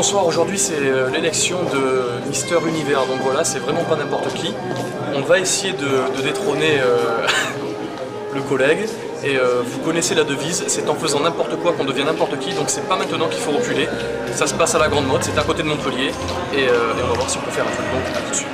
Bonsoir, aujourd'hui c'est l'élection de Mister Univers, donc voilà, c'est vraiment pas n'importe qui. On va essayer de détrôner le collègue, et vous connaissez la devise, c'est en faisant n'importe quoi qu'on devient n'importe qui, donc c'est pas maintenant qu'il faut reculer. Ça se passe à la Grande Motte, c'est à côté de Montpellier, et on va voir si on peut faire un truc, donc à tout de suite.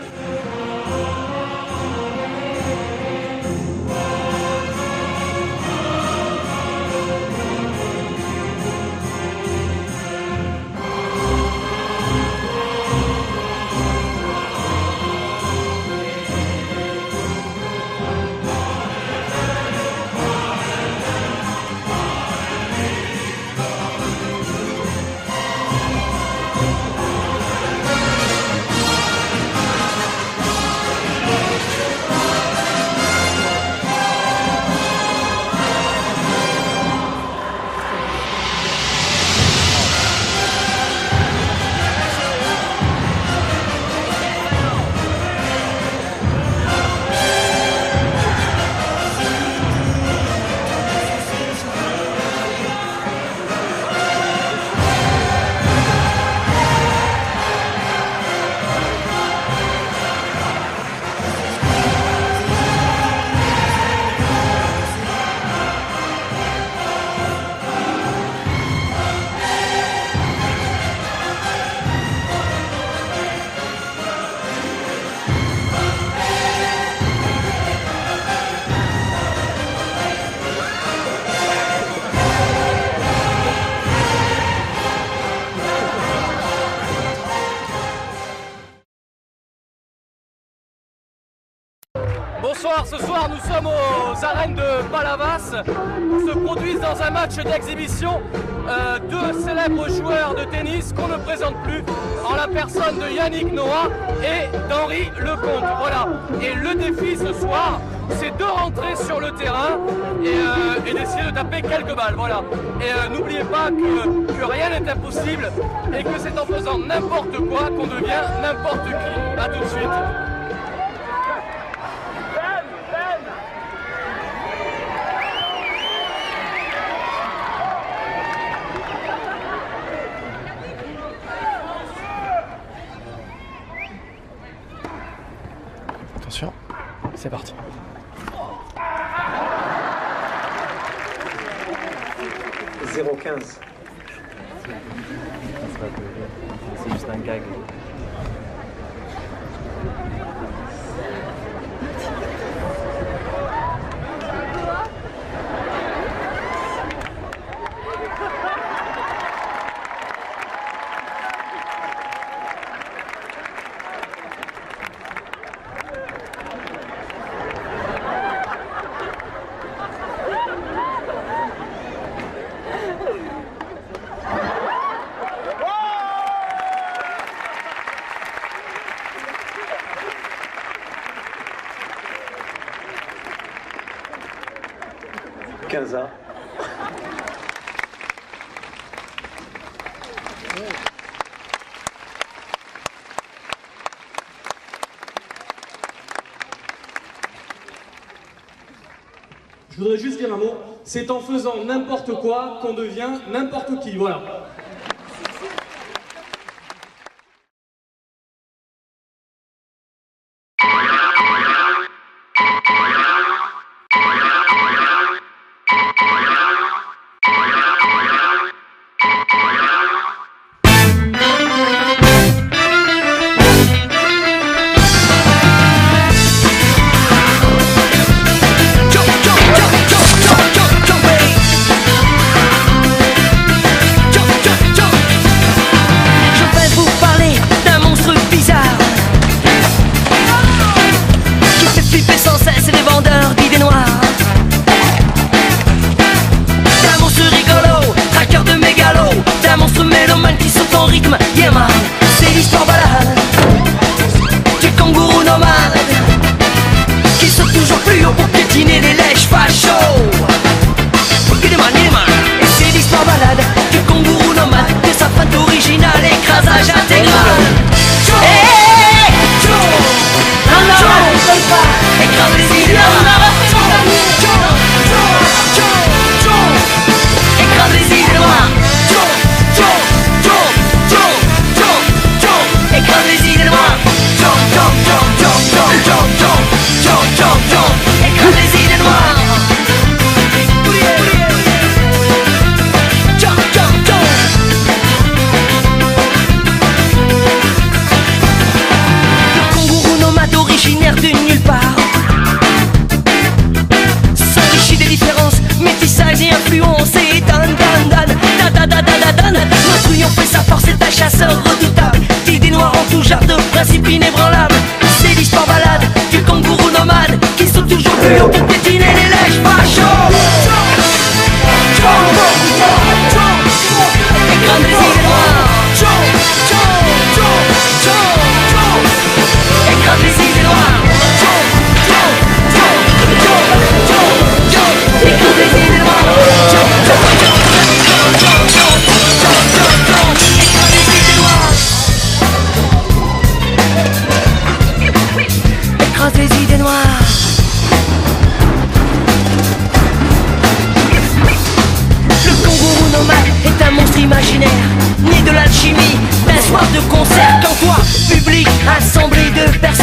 Bonsoir, ce soir nous sommes aux arènes de Palavas. Se produisent dans un match d'exhibition deux célèbres joueurs de tennis qu'on ne présente plus, en la personne de Yannick Noah et d'Henri Lecomte. Voilà. Et le défi ce soir, c'est de rentrer sur le terrain et d'essayer de taper quelques balles. Voilà. Et n'oubliez pas que rien n'est impossible et que c'est en faisant n'importe quoi qu'on devient n'importe qui. A tout de suite. Attention, c'est parti. « 0,15. C'est juste un gag. Quinza. Je voudrais juste dire un mot, c'est en faisant n'importe quoi qu'on devient n'importe qui, voilà. Jump,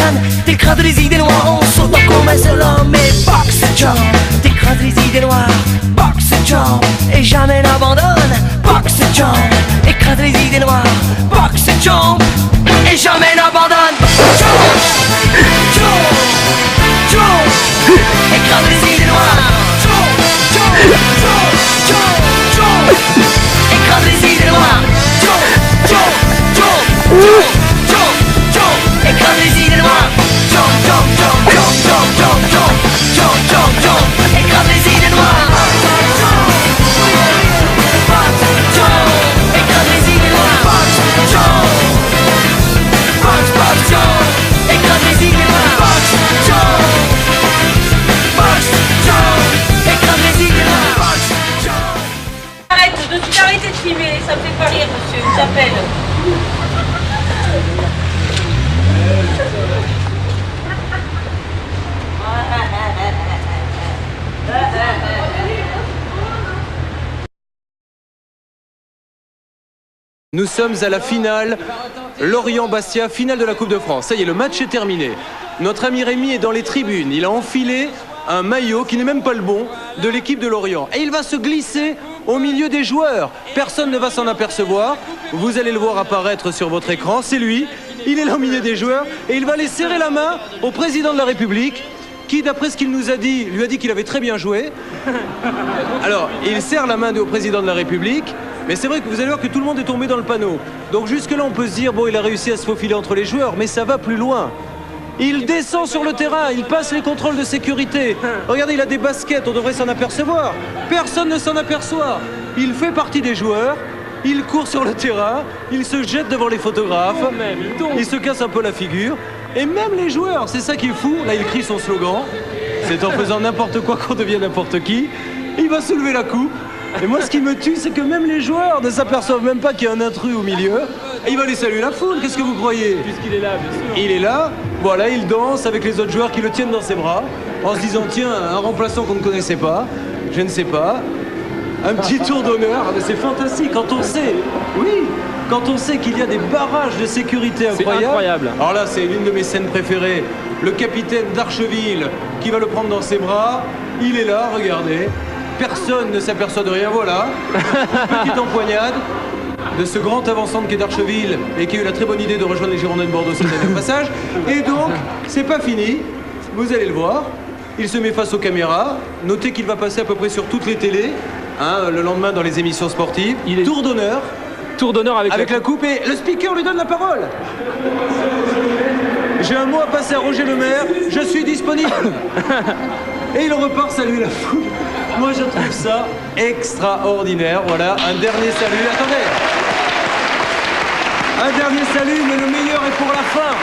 abandonne. T'écrases les idées noires en sautant comme un seul homme. Et boxe jump, t'écrases les idées noires. Boxe jump, et jamais n'abandonne. Boxe jump, écrase les idées noires. Boxe jump, et jamais n'abandonne. Jump, jump, jump, écrase les idées noires. Jump, jump, jump, jump, jump, écrase les idées noires. Jump, jump, jump, jump, jump, jump, écrase les idées noires. Jump, jump, jump, jump, jump, jump, jump, jump, jump, jump, écrase les idées noires. Écrase les idées noires. Écrase les idées noires. Écrase les idées noires. Arrête de suite, arrêtez de filmer, ça me fait pas rire, monsieur, j'appelle. Nous sommes à la finale, Lorient-Bastia, finale de la Coupe de France. Ça y est, le match est terminé. Notre ami Rémi est dans les tribunes. Il a enfilé un maillot qui n'est même pas le bon de l'équipe de Lorient. Et il va se glisser au milieu des joueurs. Personne ne va s'en apercevoir. Vous allez le voir apparaître sur votre écran. C'est lui. Il est là au milieu des joueurs et il va aller serrer la main au président de la République qui, d'après ce qu'il nous a dit, lui a dit qu'il avait très bien joué. Alors, il serre la main au président de la République. Mais c'est vrai que vous allez voir que tout le monde est tombé dans le panneau. Donc jusque-là, on peut se dire, bon, il a réussi à se faufiler entre les joueurs, mais ça va plus loin. Il descend sur le terrain, il passe les contrôles de sécurité. Regardez, il a des baskets, on devrait s'en apercevoir. Personne ne s'en aperçoit. Il fait partie des joueurs, il court sur le terrain, il se jette devant les photographes, il se casse un peu la figure. Et même les joueurs, c'est ça qui est fou. Là, il crie son slogan. C'est en faisant n'importe quoi qu'on devient n'importe qui. Il va soulever la coupe. Et moi, ce qui me tue, c'est que même les joueurs ne s'aperçoivent même pas qu'il y a un intrus au milieu. Et il va aller saluer la foule, qu'est-ce que vous croyez? Puisqu'il est là, bien sûr. Il est là, voilà, il danse avec les autres joueurs qui le tiennent dans ses bras, en se disant, tiens, un remplaçant qu'on ne connaissait pas, je ne sais pas, un petit tour d'honneur. Mais c'est fantastique quand on sait, oui, quand on sait qu'il y a des barrages de sécurité incroyables. C'est incroyable. Alors là, c'est l'une de mes scènes préférées. Le capitaine d'Archeville qui va le prendre dans ses bras, il est là, regardez. Personne ne s'aperçoit de rien, voilà. Une petite empoignade de ce grand avant-centre qui est d'Archeville et qui a eu la très bonne idée de rejoindre les Girondins de Bordeaux cette année au passage. Et donc, c'est pas fini, vous allez le voir. Il se met face aux caméras. Notez qu'il va passer à peu près sur toutes les télés, hein, le lendemain dans les émissions sportives. Tour d'honneur. Tour d'honneur avec la coupe et le speaker lui donne la parole. J'ai un mot à passer à Roger Le Maire, je suis disponible. Et il repart saluer la foule. Moi, je trouve ça extraordinaire. Voilà, un dernier salut. Attendez. Un dernier salut, mais le meilleur est pour la fin.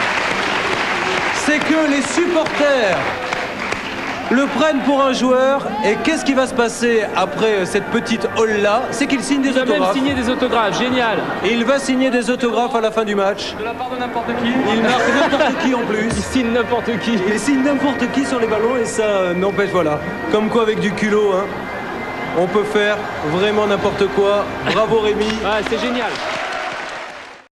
C'est que les supporters le prennent pour un joueur. Et qu'est-ce qui va se passer après cette petite hall-là? C'est qu'il signe des autographes. Il va même signer des autographes, génial. Et il va signer des autographes à la fin du match. De la part de n'importe qui. Il marque n'importe qui en plus. Il signe n'importe qui. Il signe n'importe qui sur les ballons et ça n'empêche, voilà. Comme quoi avec du culot, hein, on peut faire vraiment n'importe quoi. Bravo Rémi. Ouais, c'est génial.